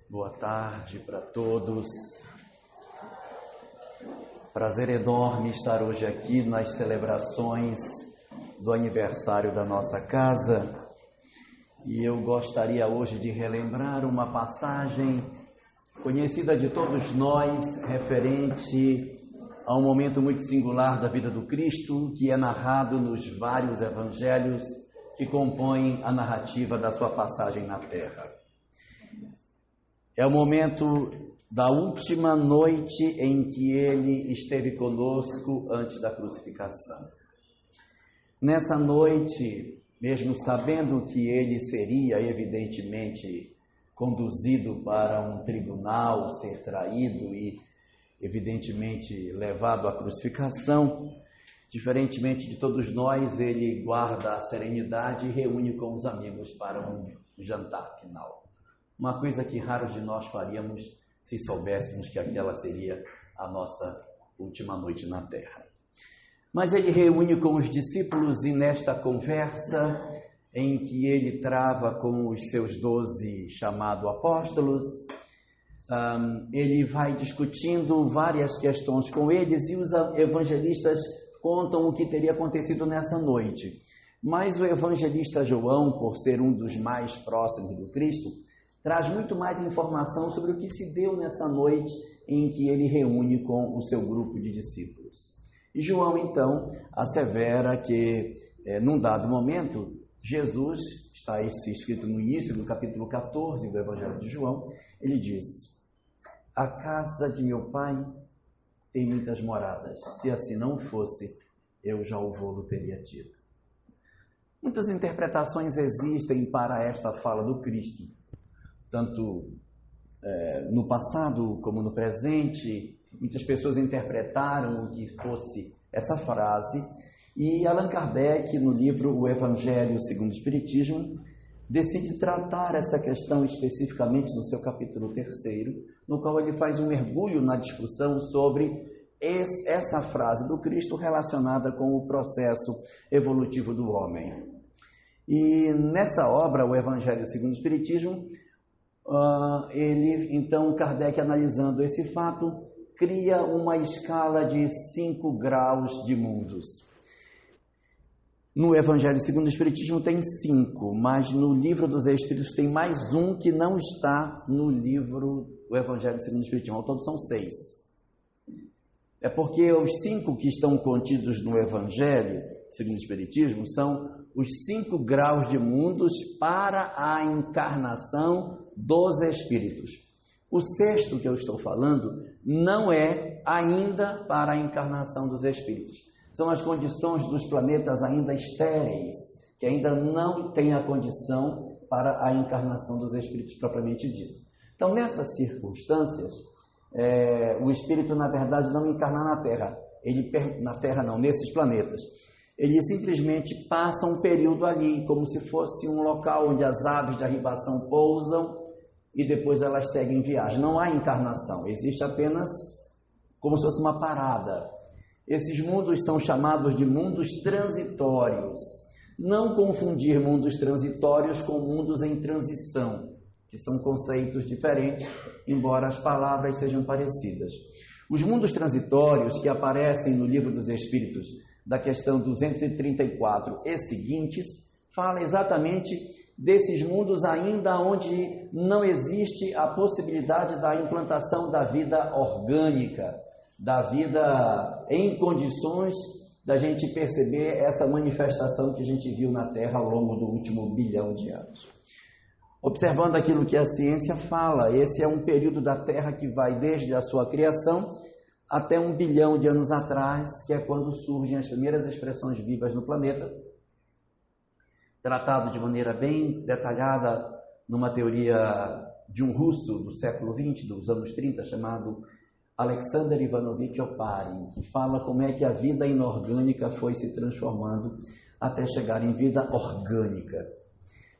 Boa tarde para todos. Prazer enorme estar hoje aqui nas celebrações do aniversário da nossa casa. E eu gostaria hoje de relembrar uma passagem conhecida de todos nós, referente a um momento muito singular da vida do Cristo, que é narrado nos vários evangelhos que compõem a narrativa da sua passagem na terra. É o momento da última noite em que ele esteve conosco antes da crucificação. Nessa noite, mesmo sabendo que ele seria evidentemente conduzido para um tribunal, ser traído e evidentemente levado à crucificação, diferentemente de todos nós, ele guarda a serenidade e reúne com os amigos para um jantar final. Uma coisa que raros de nós faríamos se soubéssemos que aquela seria a nossa última noite na terra. Mas ele reúne com os discípulos e nesta conversa em que ele trava com os seus 12 chamados apóstolos, ele vai discutindo várias questões com eles e os evangelistas contam o que teria acontecido nessa noite. Mas o evangelista João, por ser um dos mais próximos do Cristo, traz muito mais informação sobre o que se deu nessa noite em que ele reúne com o seu grupo de discípulos. E João, então, assevera que, num dado momento, Jesus, está isso escrito no início do capítulo 14 do Evangelho de João, ele diz: a casa de meu pai tem muitas moradas, se assim não fosse, eu já o vou-lo teria dito. Muitas interpretações existem para esta fala do Cristo, tanto no passado como no presente. Muitas pessoas interpretaram o que fosse essa frase, e Allan Kardec, no livro O Evangelho segundo o Espiritismo, decide tratar essa questão especificamente no seu capítulo 3º, no qual ele faz um mergulho na discussão sobre essa frase do Cristo relacionada com o processo evolutivo do homem. E nessa obra, O Evangelho segundo o Espiritismo, então, Kardec, analisando esse fato, cria uma escala de 5 graus de mundos. No Evangelho segundo o Espiritismo tem 5, mas no Livro dos Espíritos tem mais um que não está no livro do Evangelho segundo o Espiritismo. Ao todo são 6. É porque os 5 que estão contidos no Evangelho segundo o Espiritismo são os 5 graus de mundos para a encarnação dos espíritos. O 6º que eu estou falando não é ainda para a encarnação dos espíritos. São as condições dos planetas ainda estéreis, que ainda não têm a condição para a encarnação dos espíritos propriamente dito. Então, nessas circunstâncias, o espírito, na verdade, não encarna na Terra. Nesses planetas. Ele simplesmente passa um período ali, como se fosse um local onde as aves de arribação pousam e depois elas seguem viagem. Não há encarnação, existe apenas como se fosse uma parada. Esses mundos são chamados de mundos transitórios. Não confundir mundos transitórios com mundos em transição, que são conceitos diferentes, embora as palavras sejam parecidas. Os mundos transitórios, que aparecem no Livro dos Espíritos, da questão 234 e seguintes, fala exatamente desses mundos ainda onde não existe a possibilidade da implantação da vida orgânica, da vida em condições da gente perceber essa manifestação que a gente viu na Terra ao longo do último 1 bilhão de anos. Observando aquilo que a ciência fala, esse é um período da Terra que vai desde a sua criação até 1 bilhão de anos atrás, que é quando surgem as primeiras expressões vivas no planeta, tratado de maneira bem detalhada numa teoria de um russo do século XX, dos anos 30, chamado Alexander Ivanovich Oparin, que fala como é que a vida inorgânica foi se transformando até chegar em vida orgânica.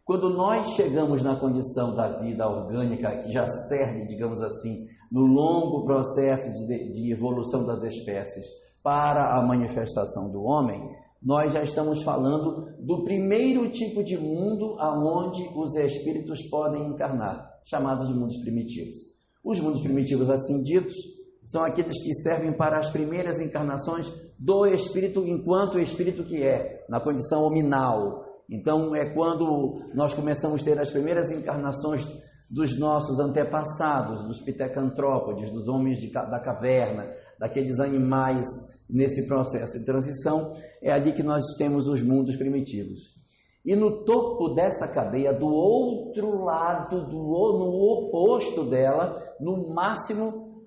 Quando nós chegamos na condição da vida orgânica, que já serve, digamos assim, no longo processo de evolução das espécies para a manifestação do homem, nós já estamos falando do primeiro tipo de mundo aonde os espíritos podem encarnar, chamados de mundos primitivos. Os mundos primitivos, assim ditos, são aqueles que servem para as primeiras encarnações do espírito enquanto espírito que é, na condição hominal. Então é quando nós começamos a ter as primeiras encarnações dos nossos antepassados, dos pitecantrópodes, dos homens da caverna, daqueles animais nesse processo de transição, é ali que nós temos os mundos primitivos. E no topo dessa cadeia, do outro lado, no oposto dela, no máximo,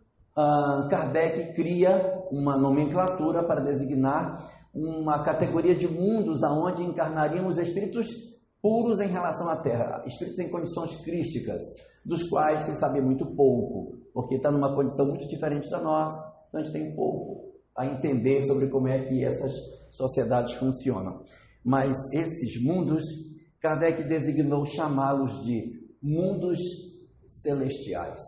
Kardec cria uma nomenclatura para designar uma categoria de mundos aonde encarnariam os espíritos puros em relação à Terra, espíritos em condições crísticas, dos quais se sabe muito pouco, porque está numa condição muito diferente da nossa, então a gente tem pouco a entender sobre como é que essas sociedades funcionam. Mas esses mundos, Kardec designou chamá-los de mundos celestiais.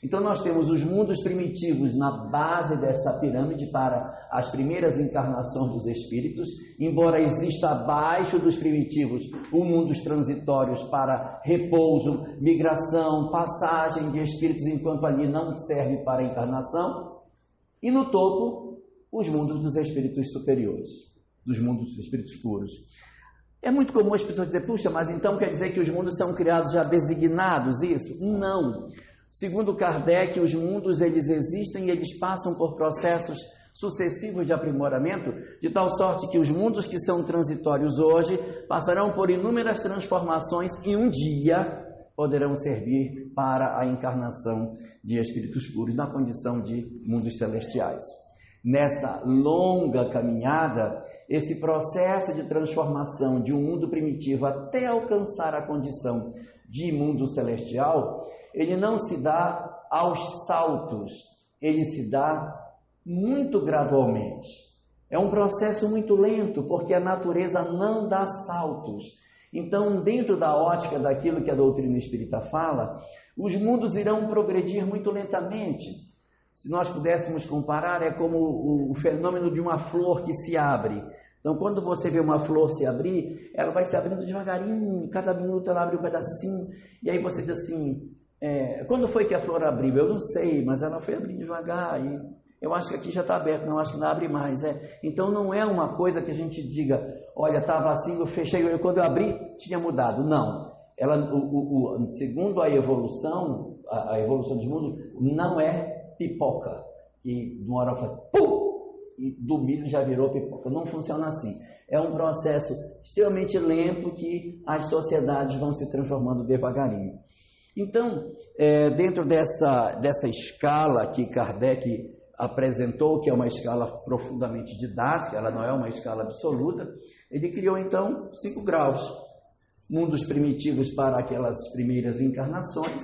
Então nós temos os mundos primitivos na base dessa pirâmide para as primeiras encarnações dos espíritos, embora exista abaixo dos primitivos os mundos transitórios para repouso, migração, passagem de espíritos enquanto ali não serve para a encarnação, e no topo os mundos dos espíritos superiores, dos mundos dos espíritos puros. É muito comum as pessoas dizer, puxa, mas então quer dizer que os mundos são criados já designados, isso? Não. Segundo Kardec, os mundos eles existem e eles passam por processos sucessivos de aprimoramento, de tal sorte que os mundos que são transitórios hoje passarão por inúmeras transformações e um dia poderão servir para a encarnação de espíritos puros na condição de mundos celestiais. Nessa longa caminhada, esse processo de transformação de um mundo primitivo até alcançar a condição de mundo celestial, ele não se dá aos saltos, ele se dá muito gradualmente. É um processo muito lento, porque a natureza não dá saltos. Então, dentro da ótica daquilo que a doutrina espírita fala, os mundos irão progredir muito lentamente. Se nós pudéssemos comparar, é como o fenômeno de uma flor que se abre. Então, quando você vê uma flor se abrir, ela vai se abrindo devagarinho, cada minuto ela abre um pedacinho, e aí você diz assim, quando foi que a flor abriu? Eu não sei, mas ela foi abrindo devagar, e eu acho que aqui já está aberto, não acho que não abre mais. Então, não é uma coisa que a gente diga, olha, estava assim, eu fechei, quando eu abri, tinha mudado. Não. Segundo a evolução dos mundos, não é pipoca, que de uma hora faz pum, e do milho já virou pipoca. Não funciona assim. É um processo extremamente lento que as sociedades vão se transformando devagarinho. Então, dentro dessa escala que Kardec apresentou, que é uma escala profundamente didática, ela não é uma escala absoluta, ele criou então 5 graus. Mundos primitivos para aquelas primeiras encarnações.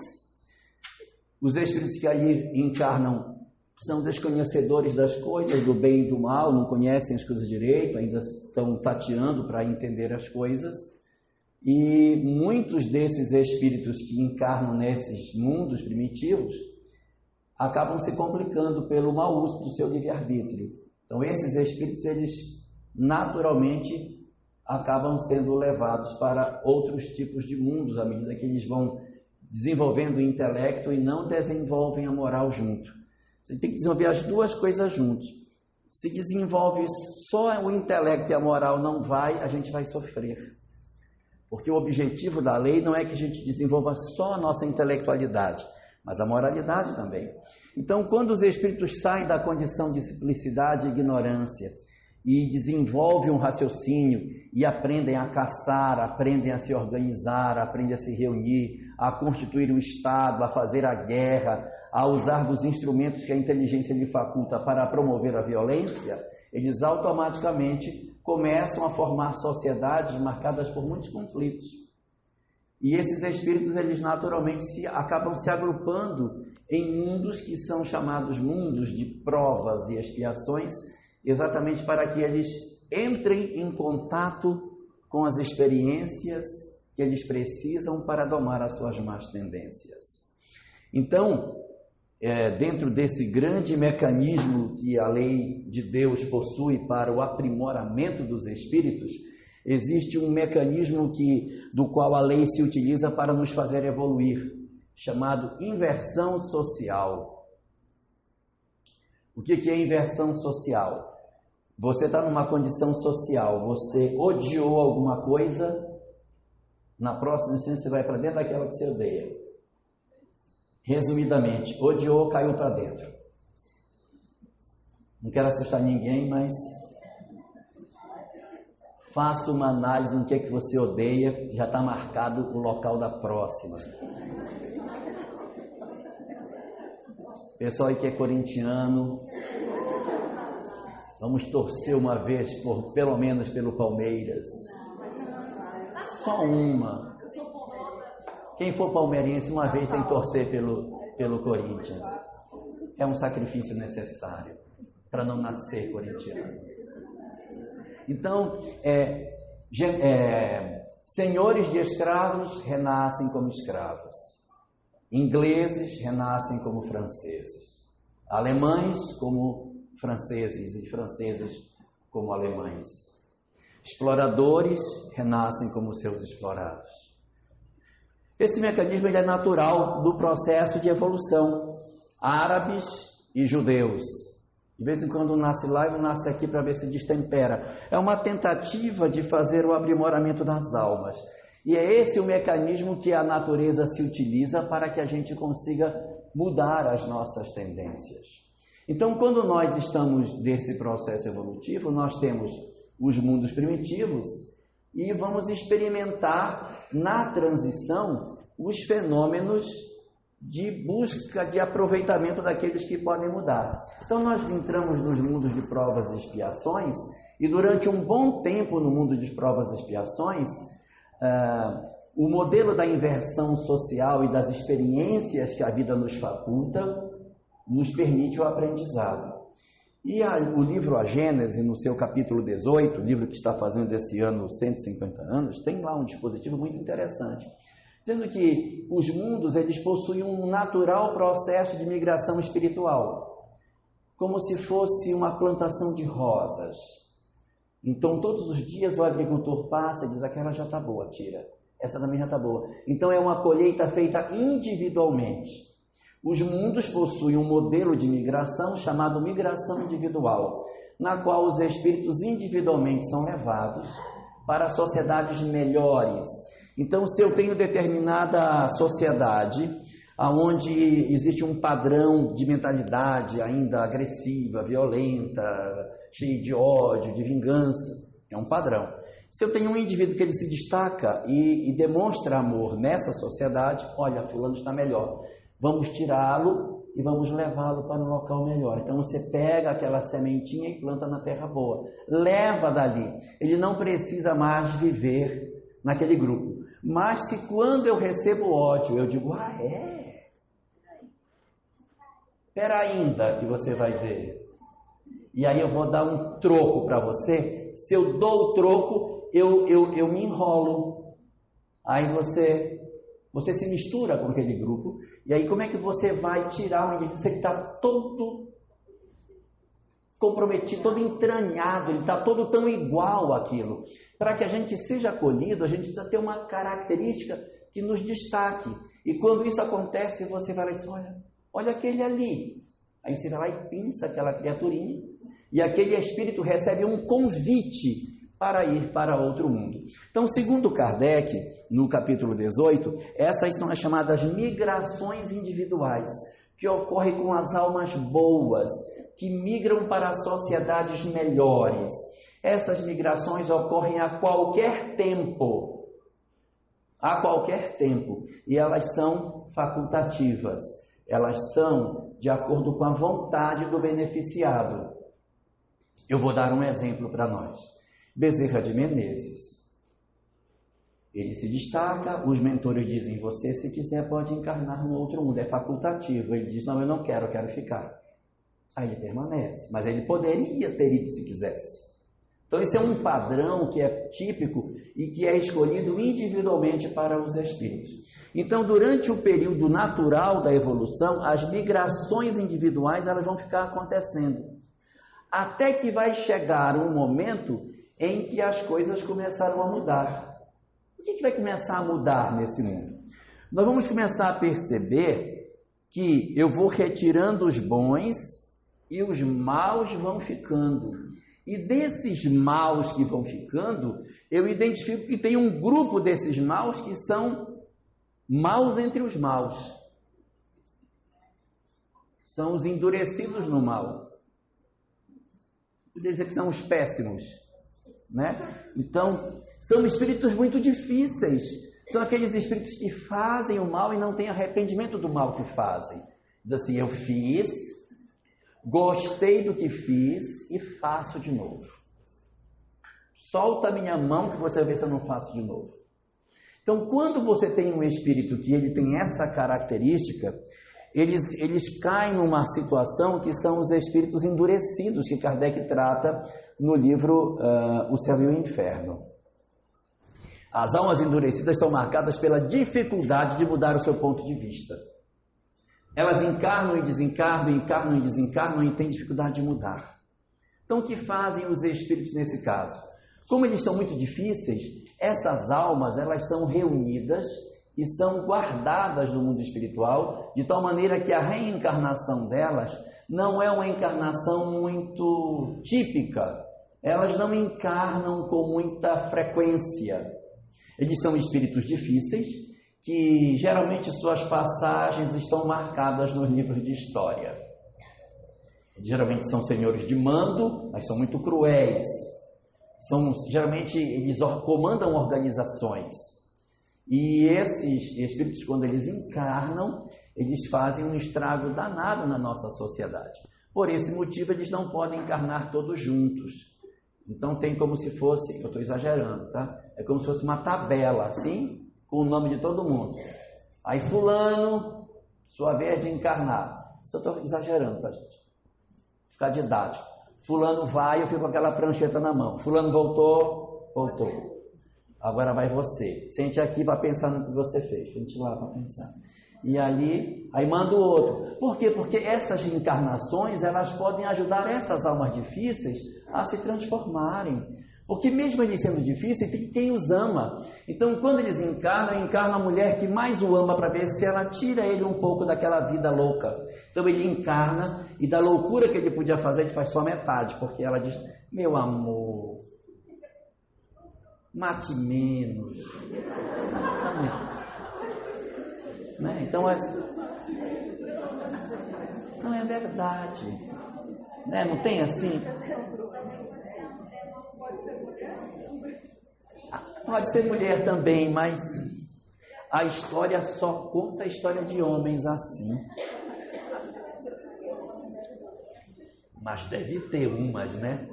Os espíritos que ali encarnam são desconhecedores das coisas, do bem e do mal, não conhecem as coisas direito, ainda estão tateando para entender as coisas. E muitos desses espíritos que encarnam nesses mundos primitivos acabam se complicando pelo mau uso do seu livre-arbítrio. Então esses espíritos, eles naturalmente acabam sendo levados para outros tipos de mundos à medida que eles vão desenvolvendo o intelecto e não desenvolvem a moral junto. Você tem que desenvolver as duas coisas juntos. Se desenvolve só o intelecto e a moral não vai, a gente vai sofrer. Porque o objetivo da lei não é que a gente desenvolva só a nossa intelectualidade, mas a moralidade também. Então, quando os espíritos saem da condição de simplicidade e ignorância e desenvolvem um raciocínio e aprendem a caçar, aprendem a se organizar, aprendem a se reunir, a constituir um Estado, a fazer a guerra, a usar dos instrumentos que a inteligência lhe faculta para promover a violência, eles automaticamente começam a formar sociedades marcadas por muitos conflitos. E esses espíritos, eles naturalmente acabam se agrupando em mundos que são chamados mundos de provas e expiações, exatamente para que eles entrem em contato com as experiências que eles precisam para domar as suas más tendências. Então, dentro desse grande mecanismo que a lei de Deus possui para o aprimoramento dos espíritos, existe um mecanismo do qual a lei se utiliza para nos fazer evoluir, chamado inversão social. O que é inversão social? Você está numa condição social, você odiou alguma coisa, na próxima instância você vai para dentro daquela que você odeia. Resumidamente, odiou, caiu para dentro. Não quero assustar ninguém, mas faça uma análise no que é que você odeia, já está marcado o local da próxima. Pessoal aí que é corintiano, vamos torcer uma vez, pelo menos pelo Palmeiras. Só uma. Quem for palmeirense, uma vez tem que torcer pelo Corinthians. É um sacrifício necessário para não nascer corintiano. Então, senhores de escravos renascem como escravos. Ingleses renascem como franceses. Alemães como franceses e franceses como alemães. Exploradores renascem como seus explorados. Esse mecanismo é natural do processo de evolução. Árabes e judeus. De vez em quando nasce lá e não nasce aqui para ver se destempera. É uma tentativa de fazer o aprimoramento das almas. E é esse o mecanismo que a natureza se utiliza para que a gente consiga mudar as nossas tendências. Então, quando nós estamos nesse processo evolutivo, nós temos os mundos primitivos e vamos experimentar na transição os fenômenos de busca de aproveitamento daqueles que podem mudar. Então nós entramos nos mundos de provas e expiações e durante um bom tempo no mundo de provas e expiações o modelo da inversão social e das experiências que a vida nos faculta nos permite o aprendizado. E o livro A Gênese, no seu capítulo 18, livro que está fazendo esse ano 150 anos, tem lá um dispositivo muito interessante, dizendo que os mundos eles possuem um natural processo de migração espiritual, como se fosse uma plantação de rosas. Então, todos os dias o agricultor passa e diz, aquela já está boa, tira. Essa também já está boa. Então, é uma colheita feita individualmente. Os mundos possuem um modelo de migração chamado migração individual, na qual os espíritos individualmente são levados para sociedades melhores. Então, se eu tenho determinada sociedade, onde existe um padrão de mentalidade ainda agressiva, violenta, cheio de ódio, de vingança, é um padrão. Se eu tenho um indivíduo que ele se destaca e demonstra amor nessa sociedade, olha, fulano está melhor, vamos tirá-lo e vamos levá-lo para um local melhor. Então você pega aquela sementinha e planta na terra boa, leva dali, ele não precisa mais viver naquele grupo. Mas se quando eu recebo ódio, eu digo, espera ainda que você vai ver. E aí eu vou dar um troco para você. Se eu dou o troco, eu me enrolo. Aí você se mistura com aquele grupo. E aí como é que você vai tirar um indivíduo? Você está todo comprometido, todo entranhado, ele está todo tão igual àquilo. Para que a gente seja acolhido, a gente precisa ter uma característica que nos destaque. E quando isso acontece, você vai lá e diz, olha aquele ali. Aí você vai lá e pinça aquela criaturinha, e aquele espírito recebe um convite para ir para outro mundo. Então, segundo Kardec, no capítulo 18, essas são as chamadas migrações individuais, que ocorrem com as almas boas, que migram para sociedades melhores. Essas migrações ocorrem a qualquer tempo, e elas são facultativas, elas são de acordo com a vontade do beneficiado. Eu vou dar um exemplo para nós. Bezerra de Menezes. Ele se destaca, os mentores dizem, você se quiser pode encarnar no outro mundo, é facultativo. Ele diz, não, eu não quero, eu quero ficar. Aí ele permanece, mas ele poderia ter ido se quisesse. Então esse é um padrão que é típico e que é escolhido individualmente para os espíritos. Então, durante o período natural da evolução, as migrações individuais elas vão ficar acontecendo, até que vai chegar um momento em que as coisas começaram a mudar. O que vai começar a mudar nesse mundo? Nós vamos começar a perceber que eu vou retirando os bons e os maus vão ficando. E desses maus que vão ficando, eu identifico que tem um grupo desses maus que são maus entre os maus. São os endurecidos no mal. Poderia dizer que são os péssimos, né? Então, são espíritos muito difíceis. São aqueles espíritos que fazem o mal e não têm arrependimento do mal que fazem. Diz assim, eu fiz, gostei do que fiz e faço de novo. Solta a minha mão que você vê se eu não faço de novo. Então, quando você tem um espírito que ele tem essa característica, eles caem numa situação que são os espíritos endurecidos, que Kardec trata no livro O Céu e o Inferno. As almas endurecidas são marcadas pela dificuldade de mudar o seu ponto de vista. Elas encarnam e desencarnam e têm dificuldade de mudar. Então, o que fazem os espíritos nesse caso? Como eles são muito difíceis, essas almas elas são reunidas e são guardadas no mundo espiritual, de tal maneira que a reencarnação delas não é uma encarnação muito típica. Elas não encarnam com muita frequência. Eles são espíritos difíceis, que geralmente suas passagens estão marcadas nos livros de história. Geralmente são senhores de mando, mas são muito cruéis. Geralmente eles comandam organizações. E esses espíritos, quando eles encarnam, eles fazem um estrago danado na nossa sociedade. Por esse motivo, eles não podem encarnar todos juntos. Então tem como se fosse, eu estou exagerando, tá? É como se fosse uma tabela, assim, com o nome de todo mundo. Aí fulano, sua vez de encarnar. Isso eu estou exagerando, tá, gente? Ficar didático. Fulano vai, eu fico com aquela prancheta na mão. Fulano voltou. Agora vai você. Sente aqui para pensar no que você fez. Sente lá para pensar. E ali, aí manda o outro. Por quê? Porque essas reencarnações, elas podem ajudar essas almas difíceis a se transformarem. Porque mesmo eles sendo difíceis, tem quem os ama. Então, quando eles encarnam a mulher que mais o ama para ver se ela tira ele um pouco daquela vida louca. Então, ele encarna e da loucura que ele podia fazer, ele faz só metade. Porque ela diz, meu amor, mate menos. Né? Então, não é verdade. Né? Não tem assim... Pode ser mulher também, mas a história só conta a história de homens assim. Mas deve ter umas, né?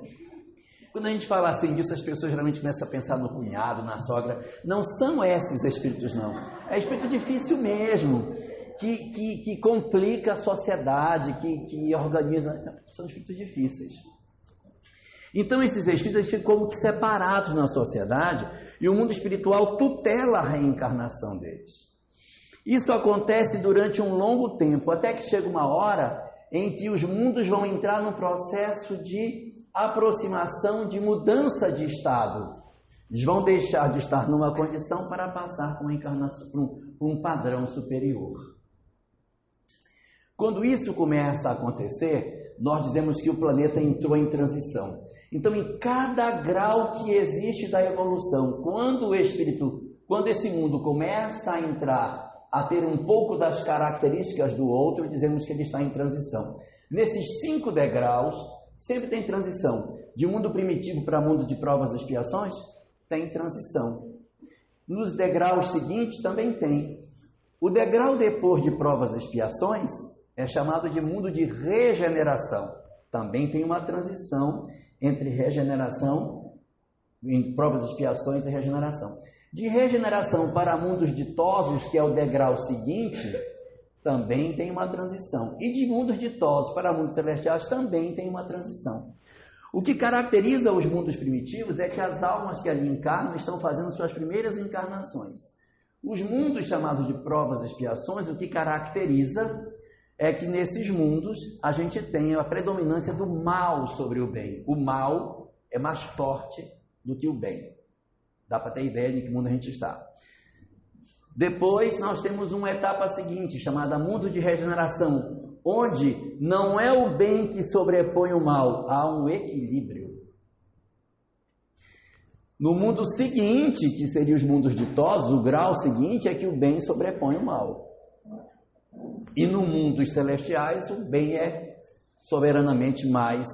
Quando a gente fala assim disso, as pessoas geralmente começam a pensar no cunhado, na sogra. Não são esses espíritos, não. É espírito difícil mesmo, que complica a sociedade, que organiza. São espíritos difíceis. Então esses espíritos ficam como que separados na sociedade e o mundo espiritual tutela a reencarnação deles. Isso acontece durante um longo tempo, até que chega uma hora em que os mundos vão entrar num processo de aproximação, de mudança de estado. Eles vão deixar de estar numa condição para passar com a encarnação, por um padrão superior. Quando isso começa a acontecer, nós dizemos que o planeta entrou em transição. Então, em cada grau que existe da evolução, quando esse mundo começa a entrar, a ter um pouco das características do outro, dizemos que ele está em transição. Nesses 5 degraus, sempre tem transição. De mundo primitivo para mundo de provas e expiações, tem transição. Nos degraus seguintes, também tem. O degrau depois de provas e expiações é chamado de mundo de regeneração. Também tem uma transição entre regeneração, em provas e expiações e regeneração. De regeneração para mundos ditosos, que é o degrau seguinte, também tem uma transição. E de mundos ditosos para mundos celestiais também tem uma transição. O que caracteriza os mundos primitivos é que as almas que ali encarnam estão fazendo suas primeiras encarnações. Os mundos chamados de provas e expiações, o que caracteriza é que nesses mundos a gente tem a predominância do mal sobre o bem. O mal é mais forte do que o bem. Dá para ter ideia de que mundo a gente está. Depois nós temos uma etapa seguinte, chamada mundo de regeneração, onde não é o bem que sobrepõe o mal, há um equilíbrio. No mundo seguinte, que seria os mundos ditosos, o grau seguinte é que o bem sobrepõe o mal. E no mundo dos celestiais, o bem é soberanamente mais,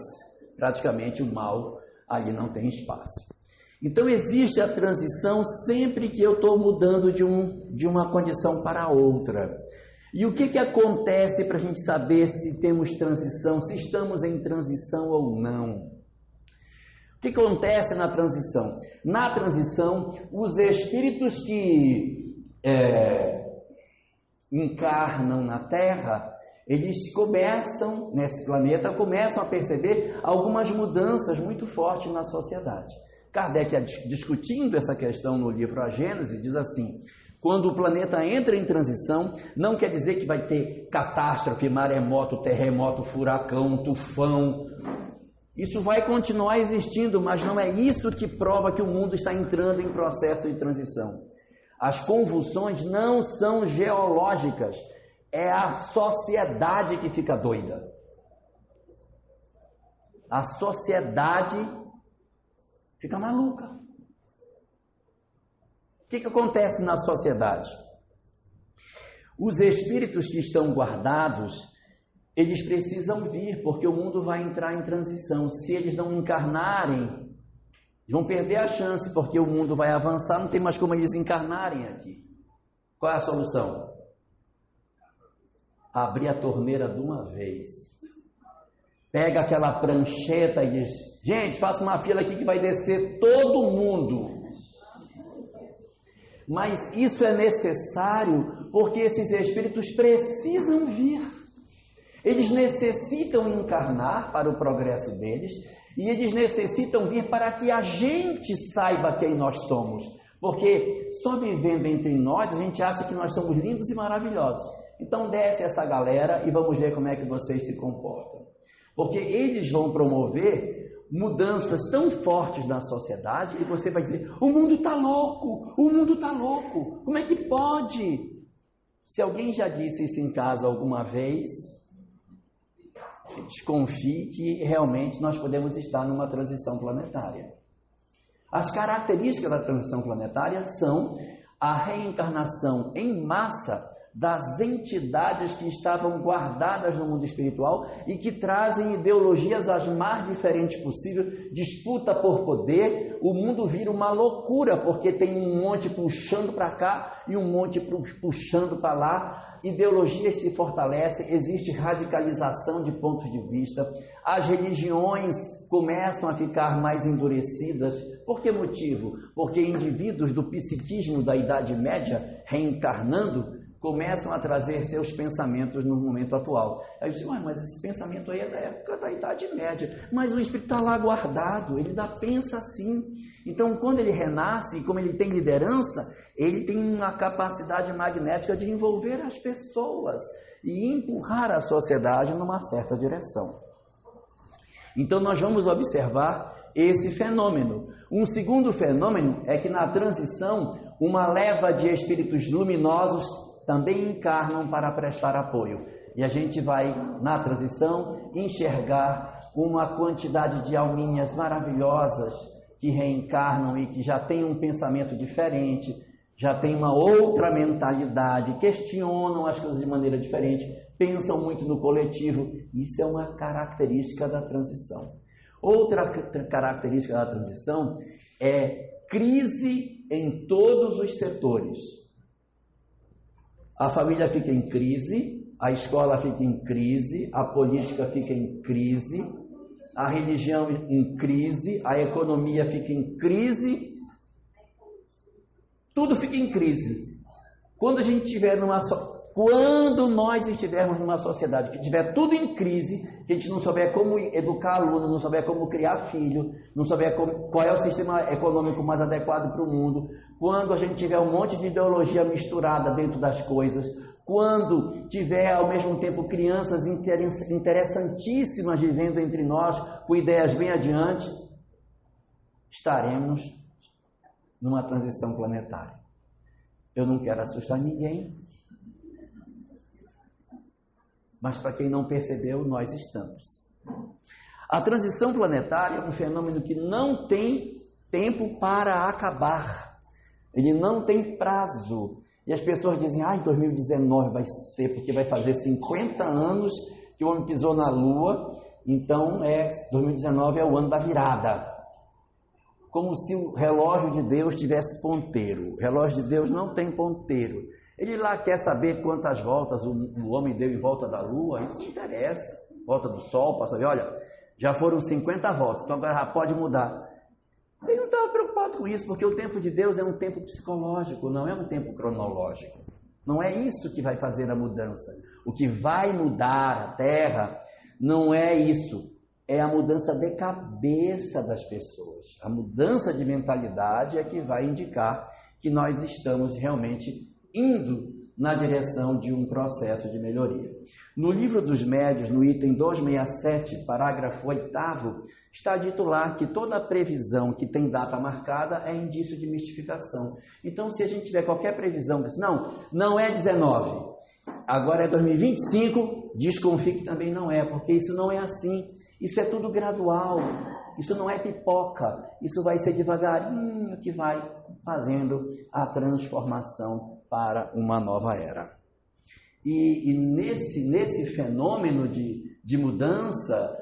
praticamente o mal ali não tem espaço. Então existe a transição sempre que eu estou mudando de uma condição para outra. E o que acontece para a gente saber se temos transição, se estamos em transição ou não? O que acontece na transição? Na transição, os espíritos que encarnam na Terra, eles começam, nesse planeta, começam a perceber algumas mudanças muito fortes na sociedade. Kardec, discutindo essa questão no livro A Gênese, diz assim: quando o planeta entra em transição, não quer dizer que vai ter catástrofe, maremoto, terremoto, furacão, tufão. Isso vai continuar existindo, mas não é isso que prova que o mundo está entrando em processo de transição. As convulsões não são geológicas, é a sociedade que fica doida. A sociedade fica maluca. O que acontece na sociedade? Os espíritos que estão guardados, eles precisam vir, porque o mundo vai entrar em transição. Se eles não encarnarem, vão perder a chance, porque o mundo vai avançar, não tem mais como eles encarnarem aqui. Qual é a solução? Abrir a torneira de uma vez. Pega aquela prancheta e diz: gente, faça uma fila aqui que vai descer todo mundo. Mas isso é necessário porque esses espíritos precisam vir. Eles necessitam encarnar para o progresso deles e eles necessitam vir para que a gente saiba quem nós somos. Porque só vivendo entre nós a gente acha que nós somos lindos e maravilhosos. Então desce essa galera e vamos ver como é que vocês se comportam. Porque eles vão promover mudanças tão fortes na sociedade que você vai dizer: o mundo está louco, o mundo está louco, como é que pode? Se alguém já disse isso em casa alguma vez, desconfie que realmente nós podemos estar numa transição planetária. As características da transição planetária são a reencarnação em massa das entidades que estavam guardadas no mundo espiritual e que trazem ideologias as mais diferentes possíveis, disputa por poder. O mundo vira uma loucura, porque tem um monte puxando para cá e um monte puxando para lá. Ideologias se fortalecem, existe radicalização de pontos de vista, as religiões começam a ficar mais endurecidas. Por que motivo? Porque indivíduos do psiquismo da Idade Média, reencarnando, começam a trazer seus pensamentos no momento atual. Aí eu disse: mas esse pensamento aí é da época da Idade Média. Mas o Espírito está lá guardado, ele ainda pensa assim. Então, quando ele renasce, e como ele tem liderança, ele tem uma capacidade magnética de envolver as pessoas e empurrar a sociedade numa certa direção. Então, nós vamos observar esse fenômeno. Um segundo fenômeno é que na transição, uma leva de espíritos luminosos também encarnam para prestar apoio. E a gente vai, na transição, enxergar uma quantidade de alminhas maravilhosas que reencarnam e que já têm um pensamento diferente, já têm uma outra mentalidade, questionam as coisas de maneira diferente, pensam muito no coletivo. Isso é uma característica da transição. Outra característica da transição é crise em todos os setores. A família fica em crise, a escola fica em crise, a política fica em crise, a religião em crise, a economia fica em crise, tudo fica em crise. Quando a gente estiver Quando nós estivermos numa sociedade que estiver tudo em crise, que a gente não souber como educar aluno, não souber como criar filho, não souber qual é o sistema econômico mais adequado para o mundo, quando a gente tiver um monte de ideologia misturada dentro das coisas, quando tiver ao mesmo tempo crianças interessantíssimas vivendo entre nós, com ideias bem adiante, estaremos numa transição planetária. Eu não quero assustar ninguém, mas para quem não percebeu, nós estamos. A transição planetária é um fenômeno que não tem tempo para acabar. Ele não tem prazo. E as pessoas dizem, 2019 vai ser, porque vai fazer 50 anos que o homem pisou na Lua, então 2019 é o ano da virada. Como se o relógio de Deus tivesse ponteiro. O relógio de Deus não tem ponteiro. Ele lá quer saber quantas voltas o homem deu em volta da Lua, isso não interessa. Volta do Sol, para saber, olha, já foram 50 voltas, então agora já pode mudar. Ele não estava preocupado com isso, porque o tempo de Deus é um tempo psicológico, não é um tempo cronológico. Não é isso que vai fazer a mudança. O que vai mudar a Terra não é isso. É a mudança de cabeça das pessoas. A mudança de mentalidade é que vai indicar que nós estamos realmente indo na direção de um processo de melhoria. No Livro dos Médios, no item 267, parágrafo 8º, está dito lá que toda previsão que tem data marcada é indício de mistificação. Então, se a gente tiver qualquer previsão que diz, não é 19, agora é 2025, desconfie que também não é, porque isso não é assim. Isso é tudo gradual, isso não é pipoca, isso vai ser devagarinho que vai fazendo a transformação para uma nova era. E nesse fenômeno de mudança,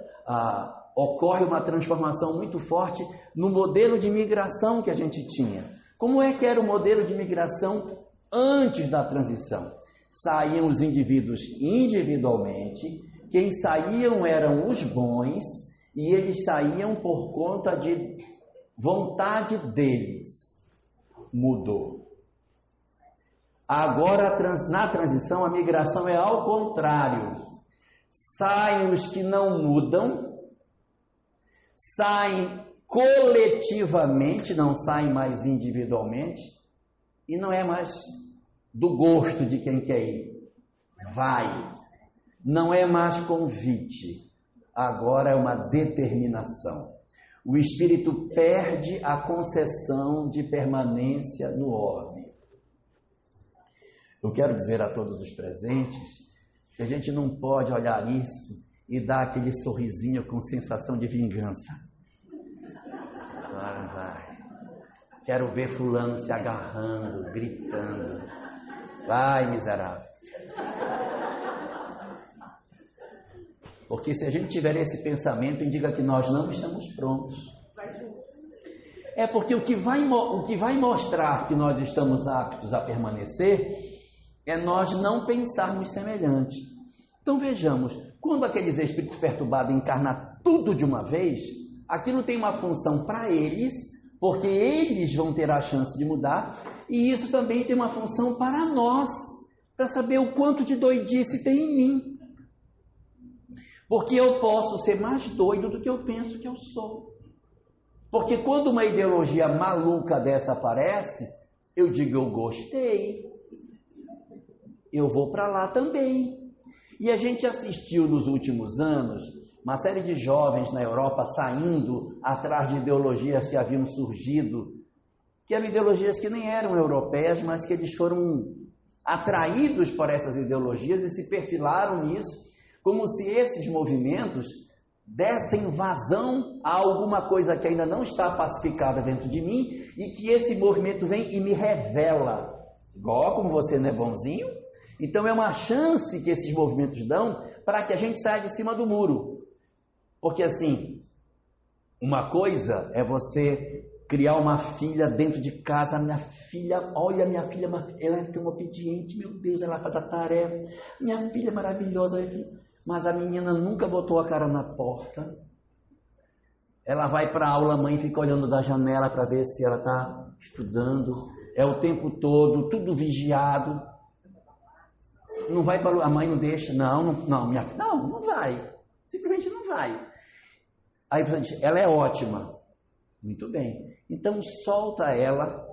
ocorre uma transformação muito forte no modelo de migração que a gente tinha. Como é que era o modelo de migração antes da transição? Saíam os indivíduos individualmente, quem saíam eram os bons, e eles saíam por conta de vontade deles. Mudou. Agora, na transição, a migração é ao contrário. Saem os que não mudam, saem coletivamente, não saem mais individualmente, e não é mais do gosto de quem quer ir. Vai. Não é mais convite, agora é uma determinação. O espírito perde a concessão de permanência no orbe. Eu quero dizer a todos os presentes que a gente não pode olhar isso e dar aquele sorrisinho com sensação de vingança. Vai. Quero ver fulano se agarrando, gritando. Vai, miserável. Porque se a gente tiver esse pensamento, indica que nós não estamos prontos. É porque o que vai mostrar que nós estamos aptos a permanecer é nós não pensarmos semelhante. Então vejamos, quando aqueles espíritos perturbados encarnam tudo de uma vez, aquilo tem uma função para eles, porque eles vão ter a chance de mudar, e isso também tem uma função para nós, para saber o quanto de doidice tem em mim. Porque eu posso ser mais doido do que eu penso que eu sou. Porque quando uma ideologia maluca dessa aparece, eu digo, eu gostei. Eu vou para lá também. E a gente assistiu nos últimos anos uma série de jovens na Europa saindo atrás de ideologias que haviam surgido, que eram ideologias que nem eram europeias, mas que eles foram atraídos por essas ideologias e se perfilaram nisso, como se esses movimentos dessem vazão a alguma coisa que ainda não está pacificada dentro de mim e que esse movimento vem e me revela. Igual como você não é bonzinho, então é uma chance que esses movimentos dão para que a gente saia de cima do muro. Porque assim, uma coisa é você criar uma filha dentro de casa. Minha filha, olha minha filha, ela é tão obediente, meu Deus, ela faz a tarefa. Minha filha é maravilhosa, mas a menina nunca botou a cara na porta. Ela vai para a aula, a mãe fica olhando da janela para ver se ela está estudando. É o tempo todo, tudo vigiado. não vai para a mãe não deixa, não vai, simplesmente não vai. Aí a gente, ela é ótima, muito bem, então solta ela,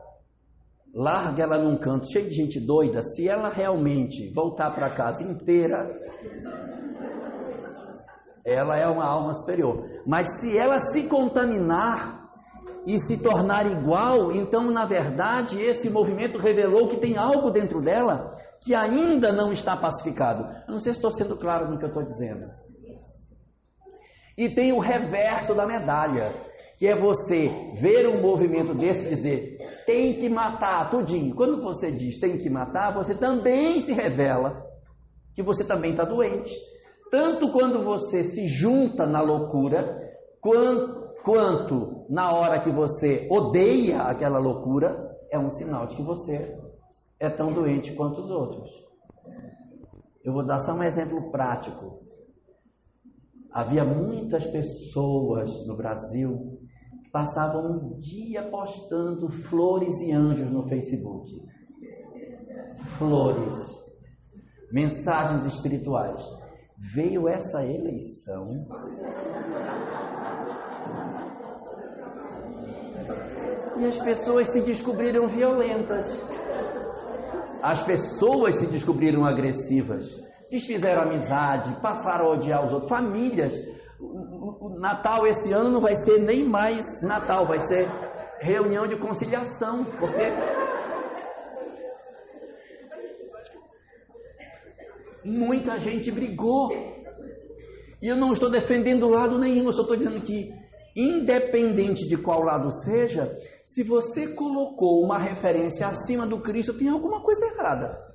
larga ela num canto cheio de gente doida. Se ela realmente voltar para casa inteira, ela é uma alma superior. Mas se ela se contaminar e se tornar igual, então na verdade esse movimento revelou que tem algo dentro dela que ainda não está pacificado. Eu não sei se estou sendo claro no que eu estou dizendo. E tem o reverso da medalha, que é você ver um movimento desse e dizer, tem que matar tudinho. Quando você diz tem que matar, você também se revela que você também está doente. Tanto quando você se junta na loucura, quanto na hora que você odeia aquela loucura, é um sinal de que você é tão doente quanto os outros. Eu vou dar só um exemplo prático. Havia muitas pessoas no Brasil que passavam um dia postando flores e anjos no Facebook. Flores, mensagens espirituais. Veio essa eleição, e as pessoas se descobriram violentas. As pessoas se descobriram agressivas. Desfizeram amizade, passaram a odiar os outros. Famílias. O Natal esse ano não vai ser nem mais Natal, vai ser reunião de conciliação, porque muita gente brigou. E eu não estou defendendo lado nenhum, eu só estou dizendo que, independente de qual lado seja, se você colocou uma referência acima do Cristo, tem alguma coisa errada.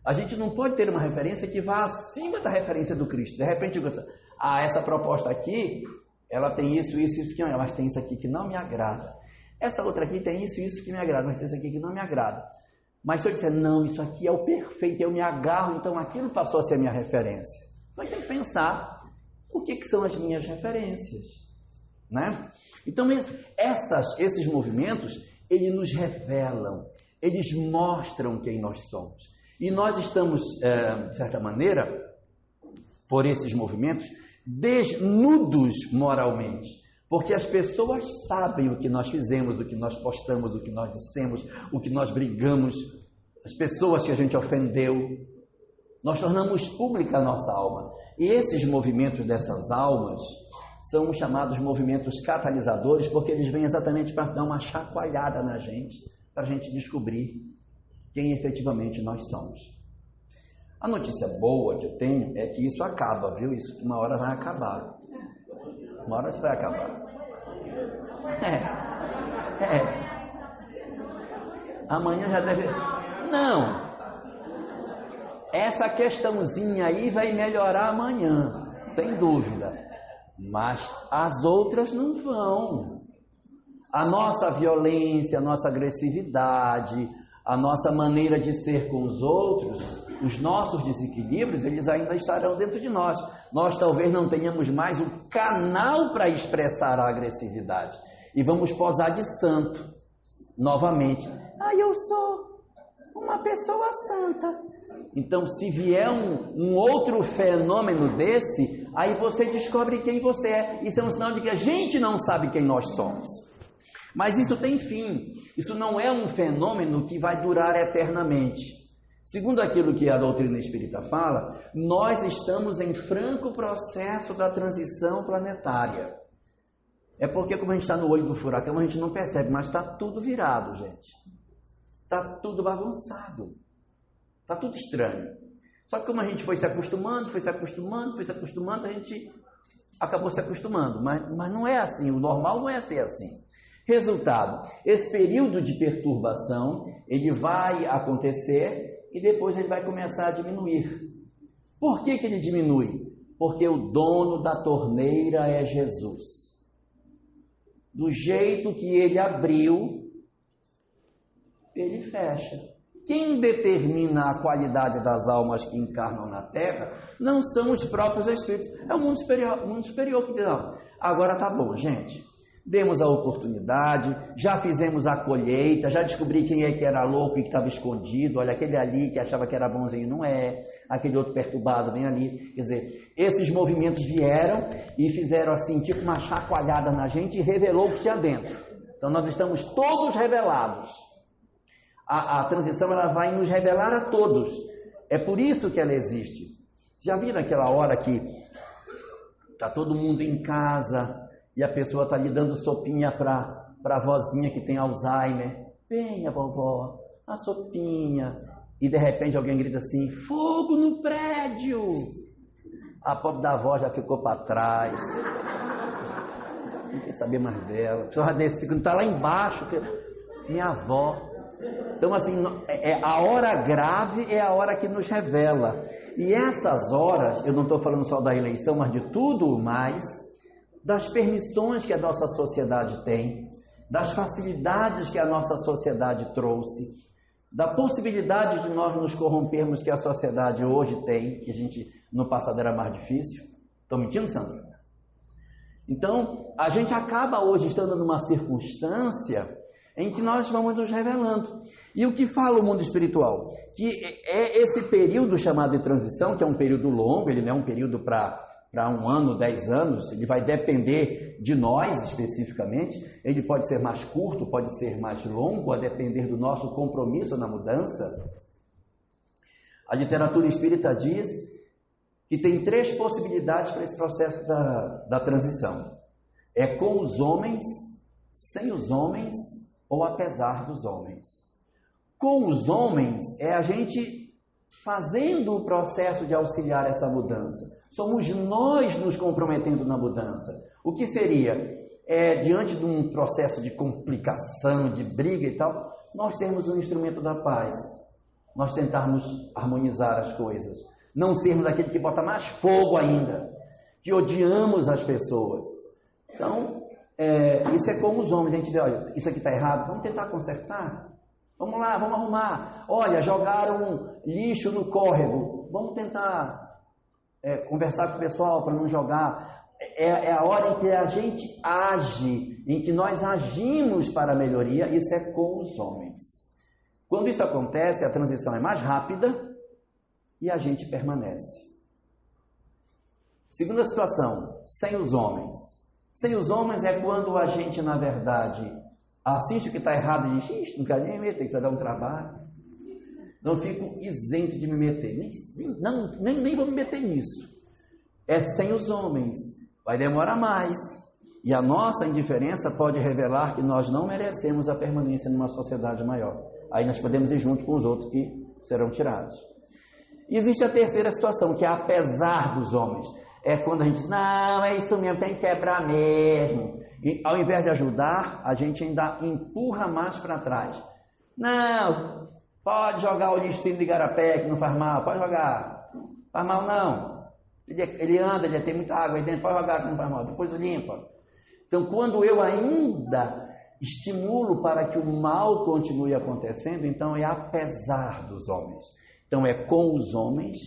A gente não pode ter uma referência que vá acima da referência do Cristo. De repente, você, essa proposta aqui, ela tem isso, mas tem isso aqui que não me agrada. Essa outra aqui tem isso que me agrada, mas tem isso aqui que não me agrada. Mas se eu disser, não, isso aqui é o perfeito, eu me agarro, então aquilo passou a ser a minha referência. Então tem que pensar o que são as minhas referências, né? Então esses movimentos, eles nos revelam, eles mostram quem nós somos. E nós estamos, de certa maneira, por esses movimentos, desnudos moralmente. Porque as pessoas sabem o que nós fizemos, o que nós postamos, o que nós dissemos, o que nós brigamos, as pessoas que a gente ofendeu. Nós tornamos pública a nossa alma. E esses movimentos dessas almas são chamados movimentos catalisadores, porque eles vêm exatamente para dar uma chacoalhada na gente, para a gente descobrir quem efetivamente nós somos. A notícia boa que eu tenho é que isso acaba, viu? Isso uma hora vai acabar. Uma hora isso vai acabar. Amanhã já deve... Não! Essa questãozinha aí vai melhorar amanhã, sem dúvida. Mas as outras não vão. A nossa violência, a nossa agressividade, a nossa maneira de ser com os outros, os nossos desequilíbrios, eles ainda estarão dentro de nós. Nós talvez não tenhamos mais o canal para expressar a agressividade. E vamos posar de santo, novamente. Eu sou uma pessoa santa. Então, se vier um outro fenômeno desse, aí você descobre quem você é. Isso é um sinal de que a gente não sabe quem nós somos. Mas isso tem fim. Isso não é um fenômeno que vai durar eternamente. Segundo aquilo que a doutrina espírita fala, nós estamos em franco processo da transição planetária. É porque, como a gente está no olho do furacão, a gente não percebe, mas está tudo virado, gente. Está tudo bagunçado. Está tudo estranho. Só que como a gente foi se acostumando, a gente acabou se acostumando. Mas não é assim, o normal não é ser assim. Resultado, esse período de perturbação, ele vai acontecer e depois ele vai começar a diminuir. Por que ele diminui? Porque o dono da torneira é Jesus. Do jeito que ele abriu, ele fecha. Quem determina a qualidade das almas que encarnam na Terra não são os próprios espíritos, é o mundo superior que diz, não, agora tá bom, gente, demos a oportunidade, já fizemos a colheita, já descobri quem é que era louco e que estava escondido, olha, aquele ali que achava que era bonzinho não é, aquele outro perturbado vem ali. Quer dizer, esses movimentos vieram e fizeram assim, tipo uma chacoalhada na gente e revelou o que tinha dentro. Então nós estamos todos revelados. A transição ela vai nos revelar a todos. É por isso que ela existe. Já viram aquela hora que está todo mundo em casa e a pessoa está lhe dando sopinha para a vozinha que tem Alzheimer? Venha, vovó, a sopinha. E de repente alguém grita assim, fogo no prédio. A pobre da avó já ficou para trás. Não quer saber mais dela. A pessoa está lá embaixo, minha avó. Então assim, a hora grave é a hora que nos revela. E essas horas, eu não estou falando só da eleição, mas de tudo mais, das permissões que a nossa sociedade tem, das facilidades que a nossa sociedade trouxe, da possibilidade de nós nos corrompermos que a sociedade hoje tem, que a gente no passado era mais difícil. Estou mentindo, Sandra? Então, a gente acaba hoje estando numa circunstância em que nós vamos nos revelando. E o que fala o mundo espiritual? Que é esse período chamado de transição, que é um período longo, ele não é um período para 1 ano, 10 anos, ele vai depender de nós especificamente, ele pode ser mais curto, pode ser mais longo, a depender do nosso compromisso na mudança. A literatura espírita diz que tem 3 possibilidades para esse processo da transição. É com os homens, sem os homens ou apesar dos homens. Com os homens é a gente fazendo o processo de auxiliar essa mudança. Somos nós nos comprometendo na mudança. O que seria? Diante de um processo de complicação, de briga e tal, nós termos um instrumento da paz. Nós tentarmos harmonizar as coisas. Não sermos aquele que bota mais fogo ainda. Que odiamos as pessoas. Então, isso é como os homens. A gente vê, olha, isso aqui está errado, vamos tentar consertar. Vamos lá, vamos arrumar. Olha, jogaram lixo no córrego. Vamos tentar conversar com o pessoal para não jogar. É a hora em que a gente age, em que nós agimos para a melhoria. Isso é com os homens. Quando isso acontece, a transição é mais rápida e a gente permanece. Segunda situação, sem os homens. Sem os homens é quando a gente, na verdade, assiste o que está errado e diz, não quero nem me meter, isso vai dar um trabalho. Não fico isento de me meter, nem vou me meter nisso. É sem os homens, vai demorar mais. E a nossa indiferença pode revelar que nós não merecemos a permanência numa sociedade maior. Aí nós podemos ir junto com os outros que serão tirados. E existe a terceira situação, que é apesar dos homens. É quando a gente diz, não, é isso mesmo, tem que quebrar mesmo. E ao invés de ajudar, a gente ainda empurra mais para trás. Não, pode jogar o lixo de igarapé, que não faz mal, pode jogar. Faz mal não. Ele anda, ele tem muita água aí dentro, pode jogar que não faz mal, depois limpa. Então, quando eu ainda estimulo para que o mal continue acontecendo, então é apesar dos homens. Então é com os homens,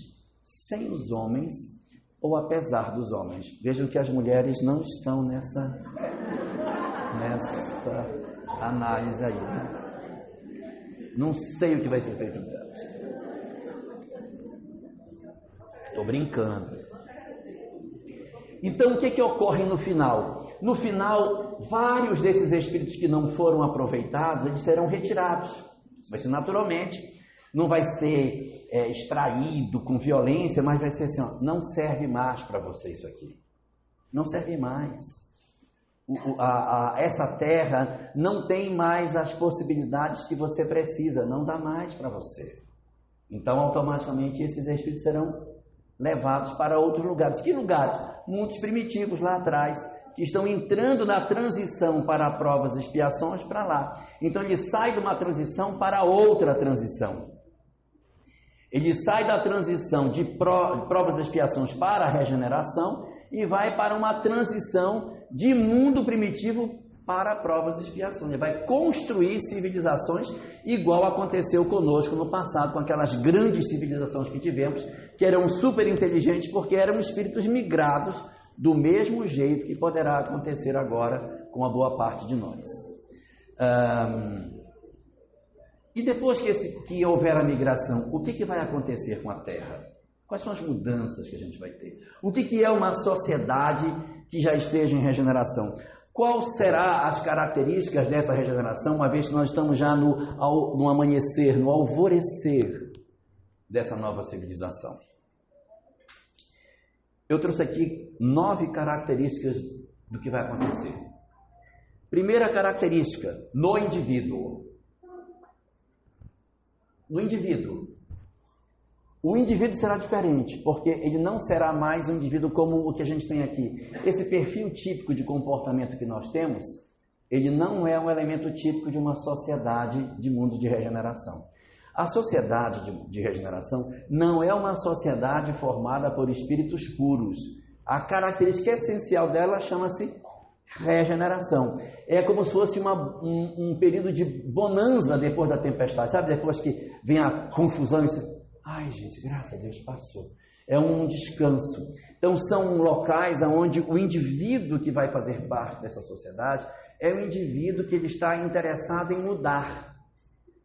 sem os homens ou apesar dos homens. Vejam que as mulheres não estão nessa análise aí. Né? Não sei o que vai ser feito delas. Estou brincando. Então o que ocorre no final? No final, vários desses espíritos que não foram aproveitados, eles serão retirados. Isso vai ser naturalmente. Não vai ser extraído com violência, mas vai ser assim, ó, não serve mais para você isso aqui. Não serve mais. Essa terra não tem mais as possibilidades que você precisa, não dá mais para você. Então, automaticamente, esses espíritos serão levados para outros lugares. Que lugares? Muitos primitivos lá atrás, que estão entrando na transição para provas e expiações para lá. Então, ele sai de uma transição para outra transição. Ele sai da transição de provas e expiações para a regeneração e vai para uma transição de mundo primitivo para provas e expiações. Ele vai construir civilizações igual aconteceu conosco no passado, com aquelas grandes civilizações que tivemos, que eram super inteligentes porque eram espíritos migrados do mesmo jeito que poderá acontecer agora com a boa parte de nós. E depois que houver a migração, o que vai acontecer com a Terra? Quais são as mudanças que a gente vai ter? O que é uma sociedade que já esteja em regeneração? Qual será as características dessa regeneração, uma vez que nós estamos já no amanhecer, no alvorecer dessa nova civilização? Eu trouxe aqui 9 características do que vai acontecer. Primeira característica, no indivíduo. No indivíduo. O indivíduo será diferente, porque ele não será mais um indivíduo como o que a gente tem aqui. Esse perfil típico de comportamento que nós temos, ele não é um elemento típico de uma sociedade de mundo de regeneração. A sociedade de regeneração não é uma sociedade formada por espíritos puros. A característica essencial dela chama-se regeneração. É como se fosse um período de bonança depois da tempestade. Sabe, depois que vem a confusão e ai, gente, graças a Deus, passou. É um descanso. Então, são locais onde o indivíduo que vai fazer parte dessa sociedade é um indivíduo que ele está interessado em mudar.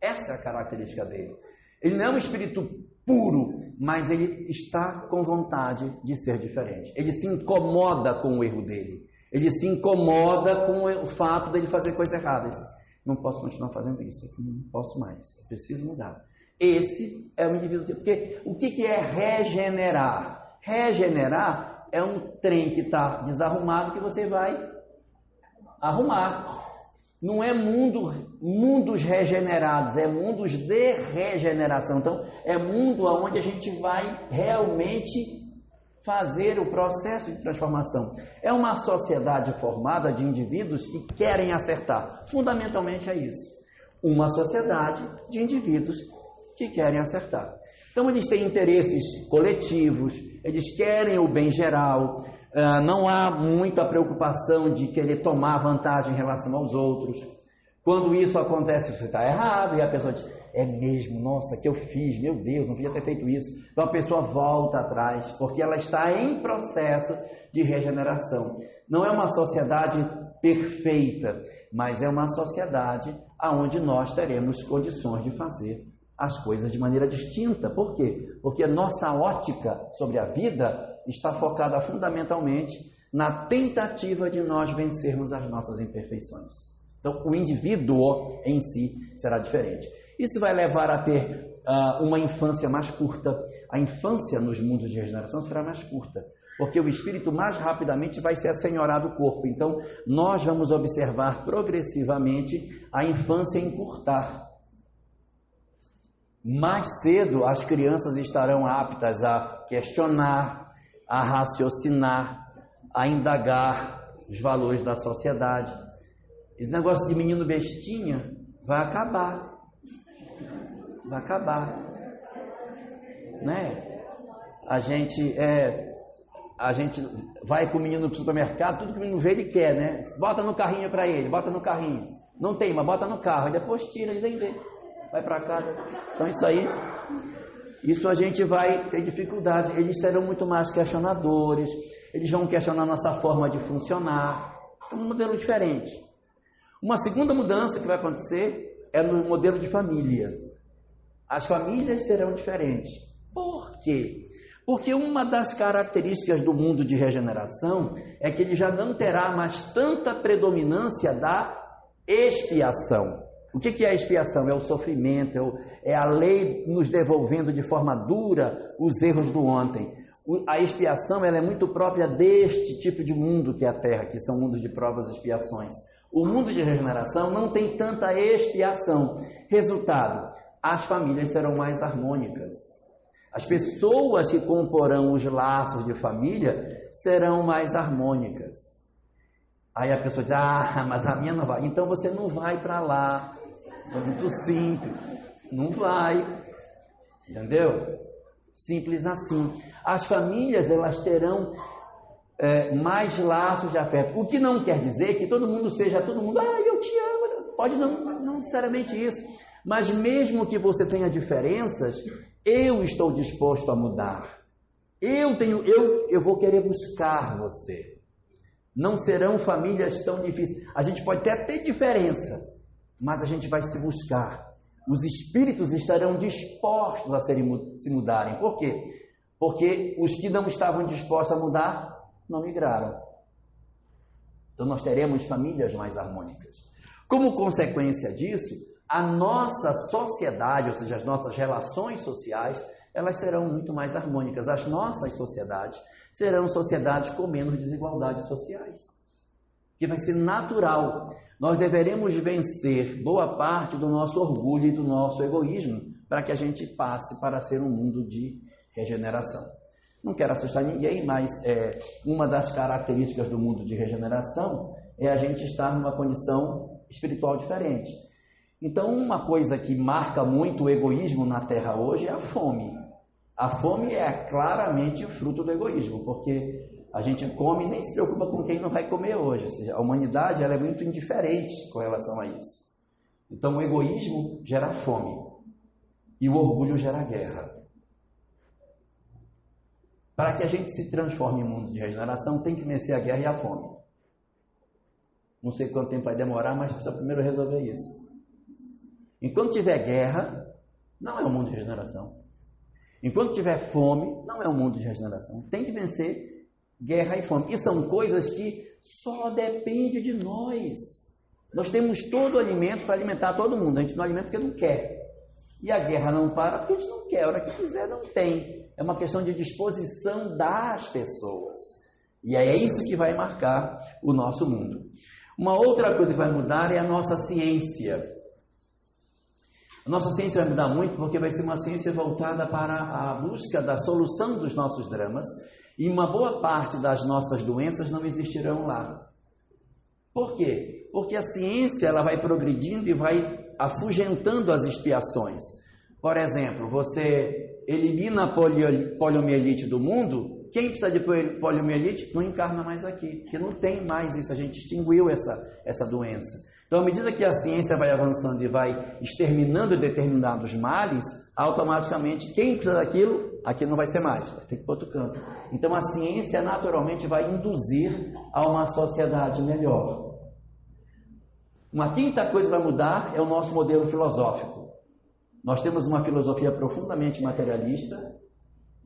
Essa é a característica dele. Ele não é um espírito puro, mas ele está com vontade de ser diferente. Ele se incomoda com o erro dele. Ele se incomoda com o fato dele fazer coisas erradas. Não posso continuar fazendo isso, não posso mais, preciso mudar. Esse é o indivíduo. Porque o que é regenerar? Regenerar é um trem que está desarrumado que você vai arrumar. Não é mundos regenerados, é mundos de regeneração. Então, é mundo onde a gente vai realmente fazer o processo de transformação. É uma sociedade formada de indivíduos que querem acertar. Fundamentalmente é isso. Uma sociedade de indivíduos que querem acertar. Então, eles têm interesses coletivos, eles querem o bem geral, não há muita preocupação de querer tomar vantagem em relação aos outros. Quando isso acontece, você está errado, e a pessoa diz, é mesmo, nossa, que eu fiz, meu Deus, não devia ter feito isso. Então, a pessoa volta atrás, porque ela está em processo de regeneração. Não é uma sociedade perfeita, mas é uma sociedade onde nós teremos condições de fazer as coisas de maneira distinta. Por quê? Porque a nossa ótica sobre a vida está focada fundamentalmente na tentativa de nós vencermos as nossas imperfeições. Então, o indivíduo em si será diferente. Isso vai levar a ter uma infância mais curta. A infância nos mundos de regeneração será mais curta, porque o espírito mais rapidamente vai se assenhorar do corpo. Então, nós vamos observar progressivamente a infância encurtar. Mais cedo, as crianças estarão aptas a questionar, a raciocinar, a indagar os valores da sociedade. Esse negócio de menino bestinha vai acabar. Vai acabar. Né? A gente vai com o menino para o supermercado, tudo que o menino vê ele quer, né? Bota no carrinho para ele, bota no carrinho. Não tem, mas bota no carro, e depois tira, ele nem vê. Vai para casa. Então isso a gente vai ter dificuldade. Eles serão muito mais questionadores, eles vão questionar nossa forma de funcionar. É um modelo diferente. Uma segunda mudança que vai acontecer é no modelo de família. As famílias serão diferentes. Por quê? Porque uma das características do mundo de regeneração é que ele já não terá mais tanta predominância da expiação. O que é a expiação? É o sofrimento, é a lei nos devolvendo de forma dura os erros do ontem. A expiação ela é muito própria deste tipo de mundo que é a Terra, que são mundos de provas e expiações. O mundo de regeneração não tem tanta expiação. Resultado, as famílias serão mais harmônicas. As pessoas que comporão os laços de família serão mais harmônicas. Aí a pessoa diz, mas a minha não vai. Então você não vai para lá. É muito simples. Não vai. Entendeu? Simples assim. As famílias, elas terão mais laços de afeto. O que não quer dizer que todo mundo seja, eu te amo. Pode não necessariamente isso. Mas mesmo que você tenha diferenças, eu estou disposto a mudar. Eu vou querer buscar você. Não serão famílias tão difíceis. A gente pode até ter diferença, mas a gente vai se buscar. Os espíritos estarão dispostos a se mudarem. Por quê? Porque os que não estavam dispostos a mudar, não migraram. Então nós teremos famílias mais harmônicas. Como consequência disso, a nossa sociedade, ou seja, as nossas relações sociais, elas serão muito mais harmônicas. As nossas sociedades serão sociedades com menos desigualdades sociais. Que vai ser natural. Nós deveremos vencer boa parte do nosso orgulho e do nosso egoísmo para que a gente passe para ser um mundo de regeneração. Não quero assustar ninguém, mas uma das características do mundo de regeneração é a gente estar numa condição espiritual diferente. Então, uma coisa que marca muito o egoísmo na Terra hoje é a fome. A fome é claramente o fruto do egoísmo, porque a gente come e nem se preocupa com quem não vai comer hoje. Ou seja, a humanidade ela é muito indiferente com relação a isso. Então, o egoísmo gera fome e o orgulho gera guerra. Para que a gente se transforme em um mundo de regeneração, tem que vencer a guerra e a fome. Não sei quanto tempo vai demorar, mas precisa primeiro resolver isso. Enquanto tiver guerra, não é um mundo de regeneração. Enquanto tiver fome, não é um mundo de regeneração. Tem que vencer guerra e fome. E são coisas que só dependem de nós. Nós temos todo o alimento para alimentar todo mundo. A gente não alimenta porque não quer. E a guerra não para porque a gente não quer. A hora que quiser, não tem. É uma questão de disposição das pessoas. E é isso que vai marcar o nosso mundo. Uma outra coisa que vai mudar é a nossa ciência. A nossa ciência vai mudar muito porque vai ser uma ciência voltada para a busca da solução dos nossos dramas e uma boa parte das nossas doenças não existirão lá. Por quê? Porque a ciência ela vai progredindo e vai afugentando as expiações. Por exemplo, você elimina a poliomielite do mundo, quem precisa de poliomielite não encarna mais aqui, porque não tem mais isso, a gente extinguiu essa doença. Então, à medida que a ciência vai avançando e vai exterminando determinados males, automaticamente, quem precisa daquilo, aquilo não vai ser mais, vai ter que ir para outro canto. Então, a ciência naturalmente vai induzir a uma sociedade melhor. Uma quinta coisa que vai mudar é o nosso modelo filosófico. Nós temos uma filosofia profundamente materialista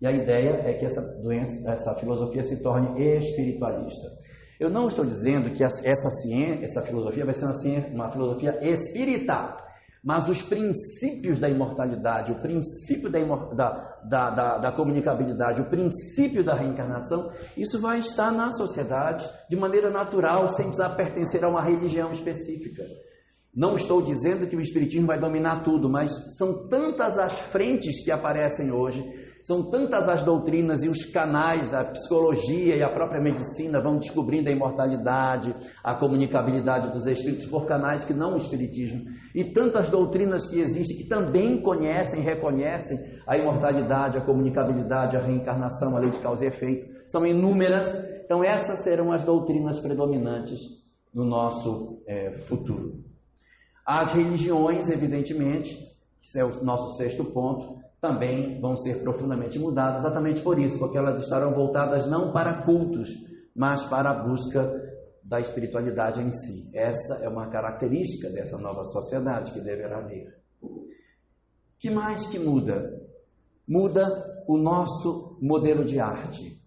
e a ideia é que essa filosofia se torne espiritualista. Eu não estou dizendo que essa filosofia vai ser uma filosofia espírita, mas os princípios da imortalidade, o princípio da comunicabilidade, o princípio da reencarnação, isso vai estar na sociedade de maneira natural, sem precisar pertencer a uma religião específica. Não estou dizendo que o espiritismo vai dominar tudo, mas são tantas as frentes que aparecem hoje, são tantas as doutrinas e os canais, a psicologia e a própria medicina vão descobrindo a imortalidade, a comunicabilidade dos espíritos por canais que não o espiritismo. E tantas doutrinas que existem que também conhecem e reconhecem a imortalidade, a comunicabilidade, a reencarnação, a lei de causa e efeito. São inúmeras. Então essas serão as doutrinas predominantes no nosso futuro. As religiões, evidentemente, que é o nosso sexto ponto, também vão ser profundamente mudadas, exatamente por isso, porque elas estarão voltadas não para cultos, mas para a busca da espiritualidade em si. Essa é uma característica dessa nova sociedade que deverá haver. Que mais que muda? Muda o nosso modelo de arte.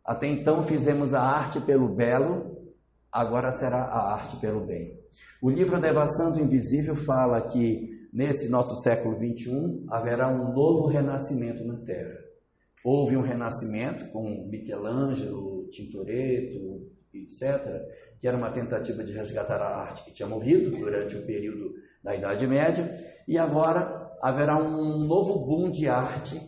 Até então fizemos a arte pelo belo, agora será a arte pelo bem. O livro da Evação do Invisível fala que nesse nosso século XXI, haverá um novo renascimento na Terra. Houve um renascimento com Michelangelo, Tintoretto, etc., que era uma tentativa de resgatar a arte que tinha morrido durante o período da Idade Média, e agora haverá um novo boom de arte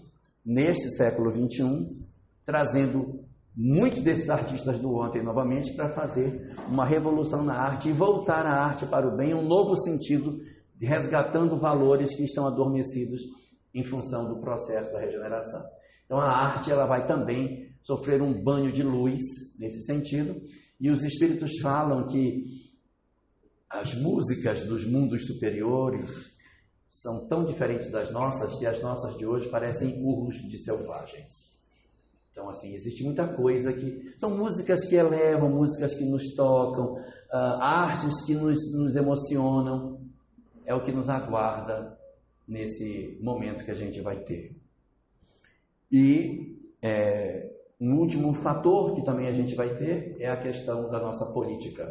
neste século XXI, trazendo muitos desses artistas do ontem novamente para fazer uma revolução na arte e voltar a arte para o bem, um novo sentido, resgatando valores que estão adormecidos em função do processo da regeneração. Então a arte ela vai também sofrer um banho de luz nesse sentido, e os espíritos falam que as músicas dos mundos superiores são tão diferentes das nossas que as nossas de hoje parecem urros de selvagens. Então, assim, existe muita coisa que... São músicas que elevam, músicas que nos tocam, artes que nos emocionam. É o que nos aguarda nesse momento que a gente vai ter. E um último fator que também a gente vai ter é a questão da nossa política.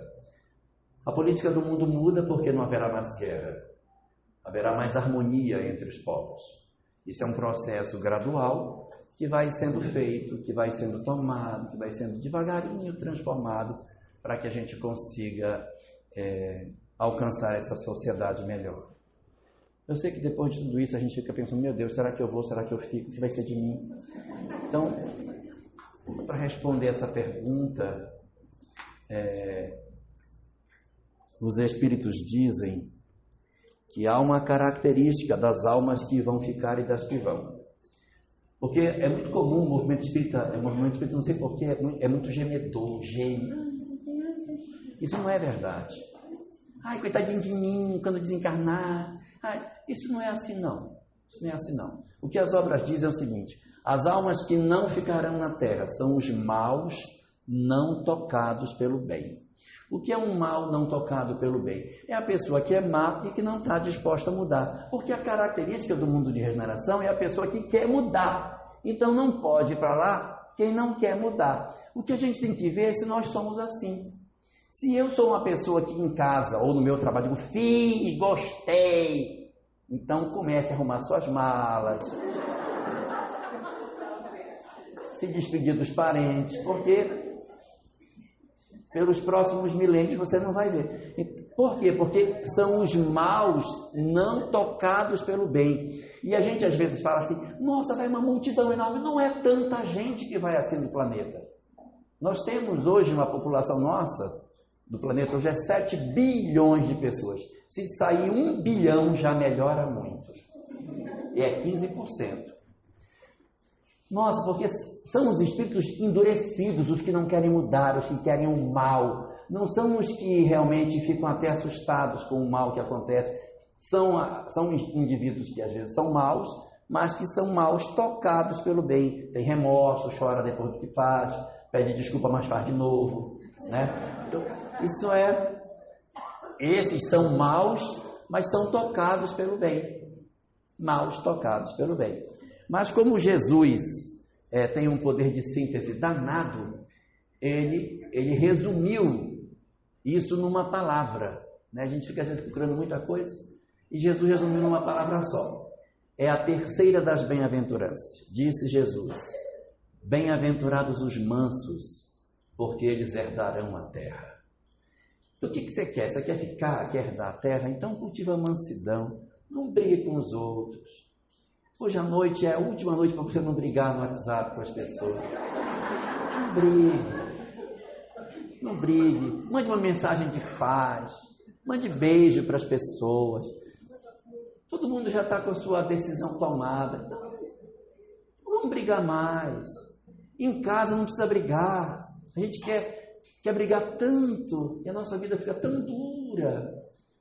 A política do mundo muda porque não haverá mais guerra. Haverá mais harmonia entre os povos. Isso é um processo gradual que vai sendo feito, que vai sendo tomado, que vai sendo devagarinho transformado para que a gente consiga alcançar essa sociedade melhor. Eu sei que depois de tudo isso a gente fica pensando, meu Deus, será que eu vou, será que eu fico, se vai ser de mim? Então, para responder essa pergunta, os espíritos dizem que há uma característica das almas que vão ficar e das que vão. Porque é muito comum o movimento espírita, não sei porquê, é muito gemedor, geme. Isso não é verdade. Ai, coitadinho de mim, quando desencarnar. Ai, isso não é assim não. Isso não é assim não. O que as obras dizem é o seguinte: as almas que não ficarão na Terra são os maus não tocados pelo bem. O que é um mal não tocado pelo bem? É a pessoa que é má e que não está disposta a mudar. Porque a característica do mundo de regeneração é a pessoa que quer mudar. Então não pode ir para lá quem não quer mudar. O que a gente tem que ver é se nós somos assim. Se eu sou uma pessoa que em casa ou no meu trabalho digo, fiz, gostei, então comece a arrumar suas malas, se despedir dos parentes, porque pelos próximos milênios você não vai ver. Por quê? Porque são os maus não tocados pelo bem. E a gente às vezes fala assim, nossa, vai uma multidão enorme. Não é tanta gente que vai assim no planeta. Nós temos hoje uma população nossa, do planeta hoje é 7 bilhões de pessoas. Se sair 1 bilhão já melhora muito. E é 15%. Nossa, porque são os espíritos endurecidos, os que não querem mudar, os que querem o mal. Não são os que realmente ficam até assustados com o mal que acontece. São indivíduos que às vezes são maus, mas que são maus tocados pelo bem. Tem remorso, chora depois do que faz, pede desculpa, mas faz de novo, né? Então, esses são maus, mas são tocados pelo bem. Maus tocados pelo bem. Mas como Jesus tem um poder de síntese danado, ele resumiu isso numa palavra, né? A gente fica às vezes procurando muita coisa, e Jesus resumiu numa palavra só. É a terceira das bem-aventuranças. Disse Jesus, bem-aventurados os mansos, porque eles herdarão a terra. Então o que você quer? Você quer quer herdar a terra? Então cultiva a mansidão, não brigue com os outros. Hoje à noite é a última noite para você não brigar no WhatsApp com as pessoas. Não brigue. Mande uma mensagem de paz. Mande beijo para as pessoas. Todo mundo já está com a sua decisão tomada. Então, vamos brigar mais. Em casa não precisa brigar. A gente quer brigar tanto e a nossa vida fica tão dura.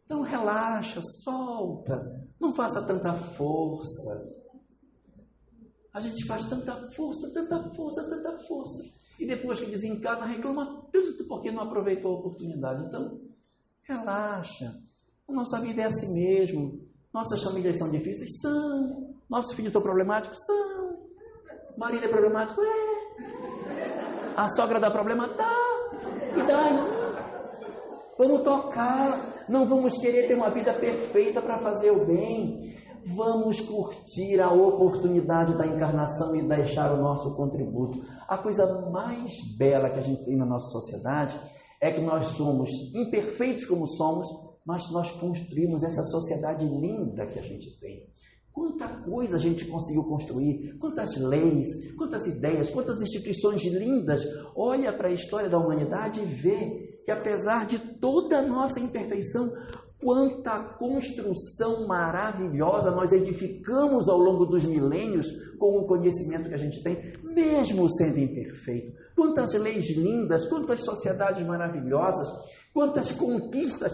Então relaxa, solta. Não faça tanta força. A gente faz tanta força, e depois que desencarna, reclama tanto porque não aproveitou a oportunidade. Então, relaxa. A nossa vida é assim mesmo. Nossas famílias são difíceis? São. Nossos filhos são problemáticos? São. O marido é problemático? É. A sogra dá problema? Dá. E daí? Vamos tocar. Não vamos querer ter uma vida perfeita para fazer o bem. Vamos curtir a oportunidade da encarnação e deixar o nosso contributo. A coisa mais bela que a gente tem na nossa sociedade é que nós somos imperfeitos como somos, mas nós construímos essa sociedade linda que a gente tem. Quanta coisa a gente conseguiu construir, quantas leis, quantas ideias, quantas instituições lindas. Olha para a história da humanidade e vê que apesar de toda a nossa imperfeição, quanta construção maravilhosa nós edificamos ao longo dos milênios com o conhecimento que a gente tem, mesmo sendo imperfeito. Quantas leis lindas, quantas sociedades maravilhosas, quantas conquistas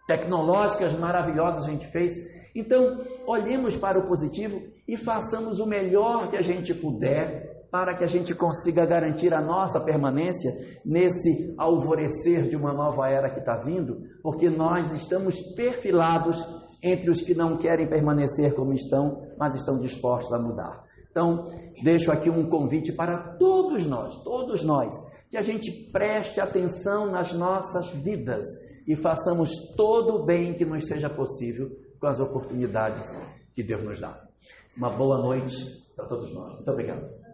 tecnológicas maravilhosas a gente fez. Então, olhemos para o positivo e façamos o melhor que a gente puder para que a gente consiga garantir a nossa permanência nesse alvorecer de uma nova era que está vindo, porque nós estamos perfilados entre os que não querem permanecer como estão, mas estão dispostos a mudar. Então, deixo aqui um convite para todos nós, que a gente preste atenção nas nossas vidas e façamos todo o bem que nos seja possível com as oportunidades que Deus nos dá. Uma boa noite para todos nós. Muito obrigado.